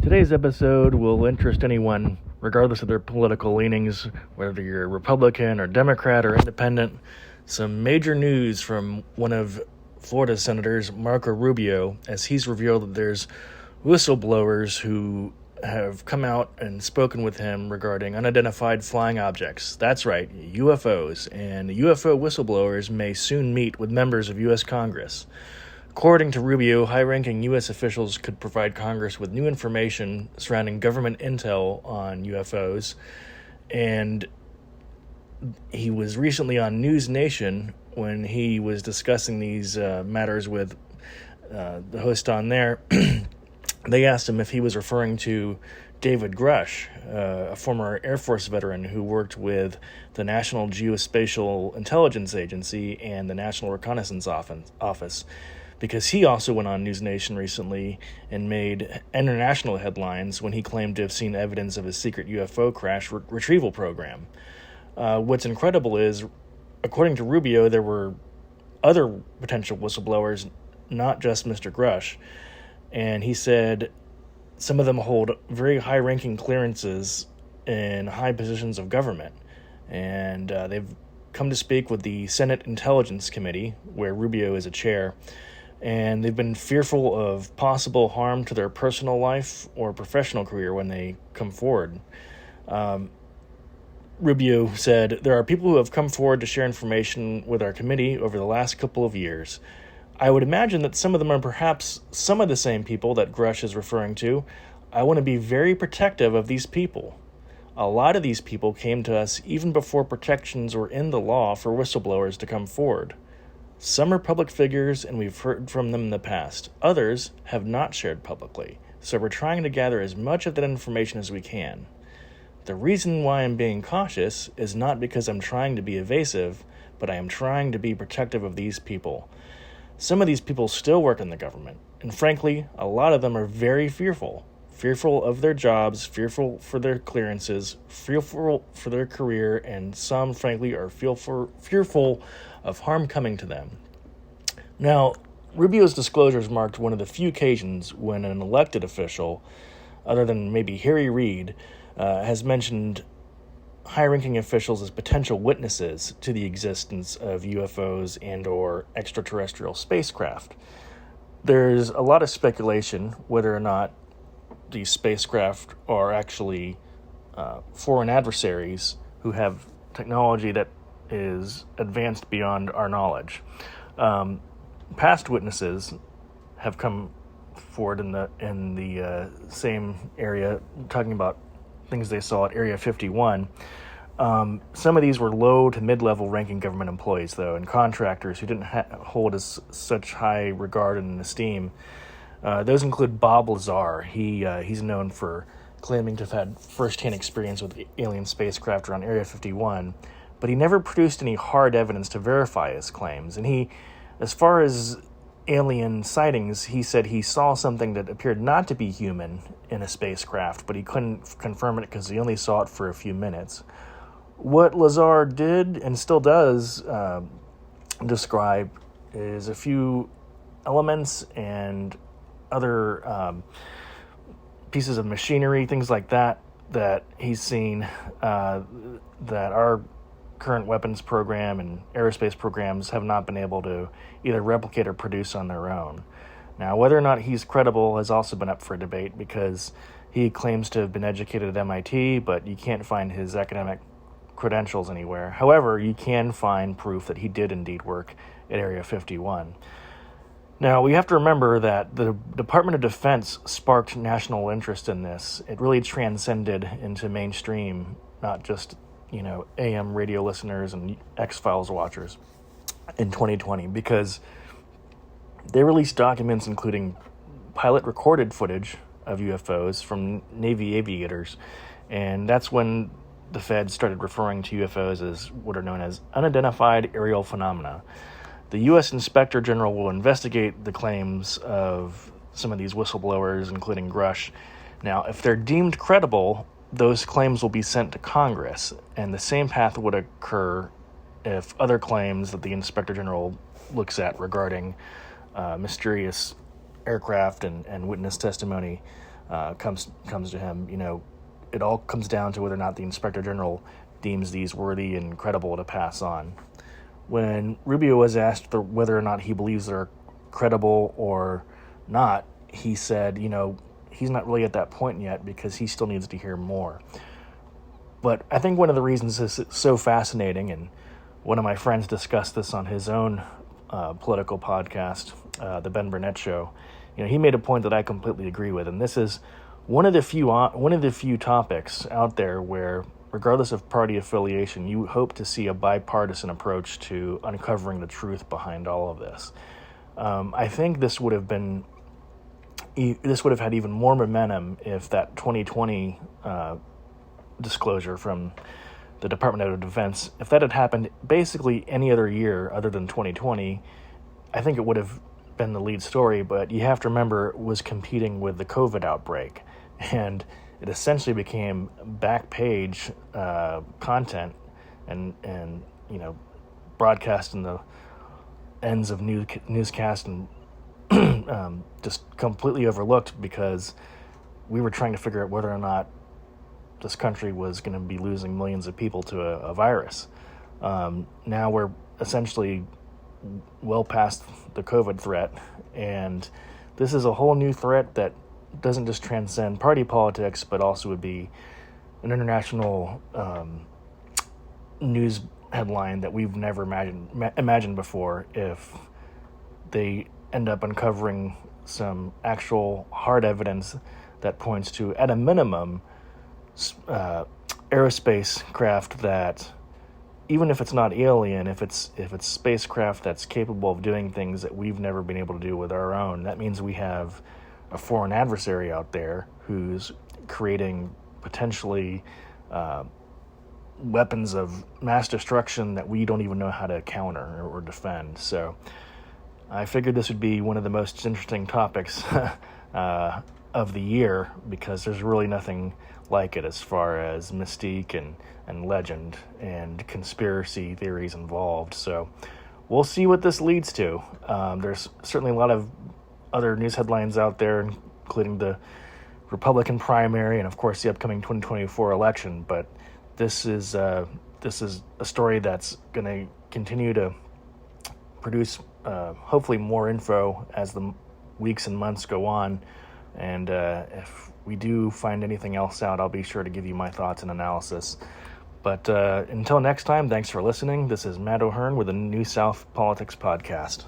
Today's episode will interest anyone, regardless of their political leanings, whether you're Republican or Democrat or Independent. Some major news from one of Florida's senators, Marco Rubio, as he's revealed that there's whistleblowers who have come out and spoken with him regarding unidentified flying objects. That's right, UFOs, and UFO whistleblowers may soon meet with members of U.S. Congress. According to Rubio, high-ranking U.S. officials could provide Congress with new information surrounding government intel on UFOs, and he was recently on News Nation when he was discussing these matters with the host on there. They asked him if he was referring to David Grusch, a former Air Force veteran who worked with the National Geospatial Intelligence Agency and the National Reconnaissance Office, because he also went on News Nation recently and made international headlines when he claimed to have seen evidence of a secret UFO crash retrieval program. What's incredible is, according to Rubio, there were other potential whistleblowers, not just Mr. Grusch, and he said some of them hold very high-ranking clearances in high positions of government, and they've come to speak with the Senate Intelligence Committee, where Rubio is a chair, and they've been fearful of possible harm to their personal life or professional career when they come forward. Rubio said, "There are people who have come forward to share information with our committee over the last couple of years. I would imagine that some of them are perhaps some of the same people that Grusch is referring to. I want to be very protective of these people. A lot of these people came to us even before protections were in the law for whistleblowers to come forward. Some are public figures, and we've heard from them in the past. Others have not shared publicly, so we're trying to gather as much of that information as we can. The reason why I'm being cautious is not because I'm trying to be evasive, but I am trying to be protective of these people. Some of these people still work in the government, and frankly, a lot of them are very fearful of their jobs, fearful for their clearances, fearful for their career, and some, frankly, are fearful of harm coming to them." Now, Rubio's disclosures marked one of the few occasions when an elected official, other than maybe Harry Reid, has mentioned high-ranking officials as potential witnesses to the existence of UFOs and or extraterrestrial spacecraft. There's a lot of speculation whether or not these spacecraft are actually foreign adversaries who have technology that is advanced beyond our knowledge. Past witnesses have come forward in the same area, talking about things they saw at Area 51. Some of these were low to mid-level ranking government employees, though, and contractors who didn't hold such high regard and esteem. Those include Bob Lazar. He's known for claiming to have had first-hand experience with alien spacecraft around Area 51, but he never produced any hard evidence to verify his claims. And as far as alien sightings, he said he saw something that appeared not to be human in a spacecraft, but he couldn't confirm it because he only saw it for a few minutes. What Lazar did and still does describe is a few elements and other pieces of machinery, things like that he's seen that our current weapons program and aerospace programs have not been able to either replicate or produce on their own. Now, whether or not he's credible has also been up for debate, because he claims to have been educated at MIT, but you can't find his academic credentials anywhere. However, you can find proof that he did indeed work at Area 51. Now, we have to remember that the Department of Defense sparked national interest in this. It really transcended into mainstream, not just AM radio listeners and X-Files watchers in 2020, because they released documents including pilot-recorded footage of UFOs from Navy aviators, and that's when the Fed started referring to UFOs as what are known as unidentified aerial phenomena. The U.S. Inspector General will investigate the claims of some of these whistleblowers, including Grusch. Now, if they're deemed credible, those claims will be sent to Congress, and the same path would occur if other claims that the Inspector General looks at regarding mysterious aircraft and witness testimony comes to him. It all comes down to whether or not the Inspector General deems these worthy and credible to pass on. When Rubio was asked whether or not he believes they're credible or not, he said, he's not really at that point yet because he still needs to hear more. But I think one of the reasons this is so fascinating, and one of my friends discussed this on his own political podcast, the Ben Burnett Show. He made a point that I completely agree with, and this is one of the few topics out there where, regardless of party affiliation, you hope to see a bipartisan approach to uncovering the truth behind all of this. I think this would have had even more momentum if that 2020 disclosure from the Department of Defense, if that had happened basically any other year other than 2020, I think it would have been the lead story. But you have to remember, it was competing with the COVID outbreak, and it essentially became back page content and broadcast in the ends of newscast and just completely overlooked because we were trying to figure out whether or not this country was going to be losing millions of people to a virus. Now we're essentially well past the COVID threat, and this is a whole new threat that doesn't just transcend party politics, but also would be an international news headline that we've never imagined before if they end up uncovering some actual hard evidence that points to, at a minimum, aerospace craft that, even if it's not alien, if it's spacecraft that's capable of doing things that we've never been able to do with our own, that means we have a foreign adversary out there who's creating potentially weapons of mass destruction that we don't even know how to counter or defend. So I figured this would be one of the most interesting topics of the year, because there's really nothing like it as far as mystique and legend and conspiracy theories involved. So we'll see what this leads to. There's certainly a lot of other news headlines out there, including the Republican primary and, of course, the upcoming 2024 election. But this is a story that's going to continue to produce hopefully more info as the weeks and months go on. And if we do find anything else out, I'll be sure to give you my thoughts and analysis. But until next time, thanks for listening. This is Matt O'Hearn with the New South Politics Podcast.